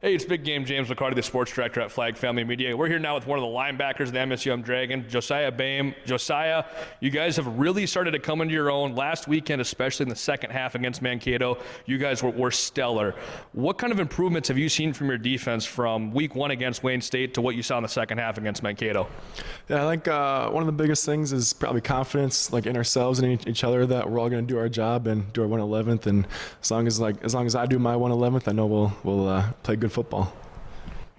Hey, it's Big Game James McCarty, the sports director at Flag Family Media. We're here now with one of the linebackers of the MSUM Dragon, Josiah Behm. Josiah, you guys have really started to come into your own. Last weekend, especially in the second half against Mankato, you guys were stellar. What kind of improvements have you seen from your defense from week one against Wayne State to what you saw in the second half against Mankato? Yeah, I think one of the biggest things is probably confidence, like in ourselves and in each other, that we're all going to do our job and do our 1/11th. And as long as I do my 1/11th, I know we'll play good football.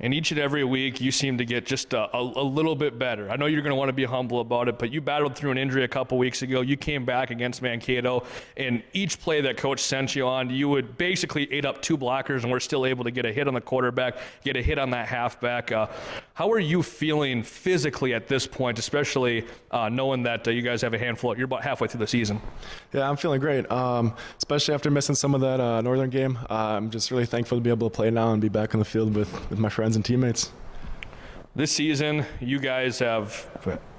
And each and every week, you seem to get just a little bit better. I know you're going to want to be humble about it, but you battled through an injury a couple weeks ago. You came back against Mankato, and each play that coach sent you on, you would basically ate up two blockers and were still able to get a hit on the quarterback, get a hit on that halfback. How are you feeling physically at this point, especially knowing that you guys have a handful? You're about halfway through the season. Yeah, I'm feeling great, especially after missing some of that Northern game. I'm just really thankful to be able to play now and be back on the field with my friends and teammates. This season, you guys have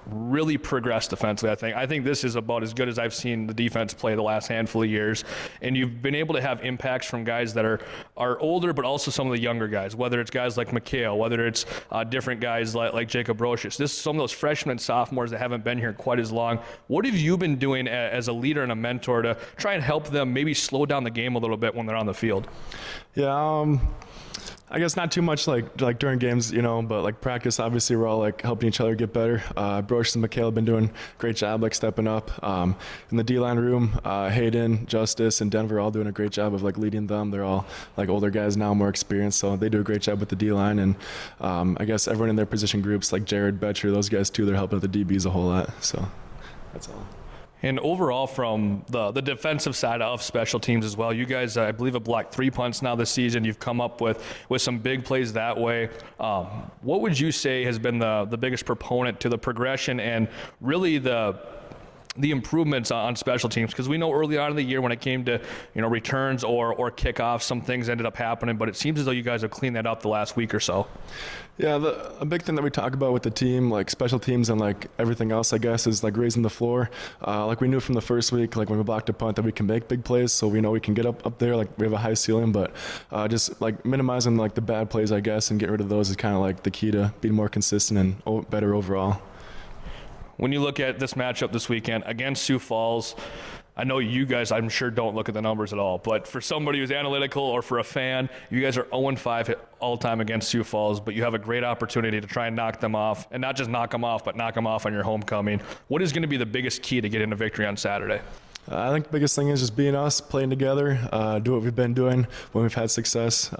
really progressed defensively, I think this is about as good as I've seen the defense play the last handful of years. And you've been able to have impacts from guys that are older, but also some of the younger guys, whether it's guys like McHale, whether it's different guys like Jacob Brocious. This is some of those freshmen and sophomores that haven't been here quite as long. What have you been doing as a leader and a mentor to try and help them maybe slow down the game a little bit when they're on the field? Yeah, I guess not too much like during games, but like practice, obviously we're all like helping each other get better. Brocious and McHale have been doing a great job like stepping up. In the D-line room, Hayden, Justice, and Denver all doing a great job of like leading them. They're all like older guys now, more experienced, so they do a great job with the D-line. And I guess everyone in their position groups, like Jared, Betcher, those guys too, they're helping with the DBs a whole lot. So that's all. And overall, from the defensive side of special teams as well, you guys, I believe, have blocked 3 punts now this season. You've come up with some big plays that way. What would you say has been the biggest proponent to the progression and really the improvements on special teams? Because we know early on in the year when it came to returns or kickoffs, some things ended up happening, but it seems as though you guys have cleaned that up the last week or so. Yeah, a big thing that we talk about with the team, like special teams and like everything else, I guess, is like raising the floor. Like we knew from the first week, like when we blocked a punt, that we can make big plays, so we know we can get up there. Like we have a high ceiling, but just like minimizing like the bad plays, I guess, and getting rid of those is kind of like the key to being more consistent and better overall. When you look at this matchup this weekend against Sioux Falls, I know you guys, I'm sure, don't look at the numbers at all, but for somebody who's analytical or for a fan, you guys are 0-5 all time against Sioux Falls, but you have a great opportunity to try and knock them off, and not just knock them off, but knock them off on your homecoming. What is going to be the biggest key to getting a victory on Saturday? I think the biggest thing is just being us, playing together, do what we've been doing when we've had success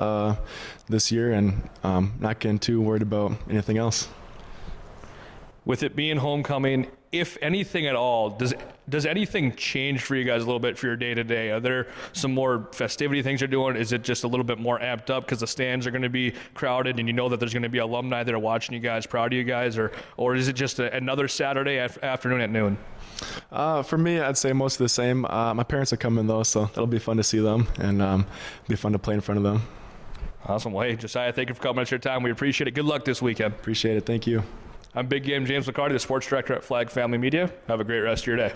this year, and not getting too worried about anything else. With it being homecoming, if anything at all, does anything change for you guys a little bit for your day-to-day? Are there some more festivity things you're doing? Is it just a little bit more amped up because the stands are going to be crowded and you know that there's going to be alumni that are watching you guys, proud of you guys, or is it just another Saturday afternoon at noon? For me, I'd say most of the same. My parents are coming though, so that'll be fun to see them and be fun to play in front of them. Awesome. Well, hey, Josiah, thank you for coming. It's your time. We appreciate it. Good luck this weekend. Appreciate it. Thank you. I'm Big Game James McCarty, the sports director at Flag Family Media. Have a great rest of your day.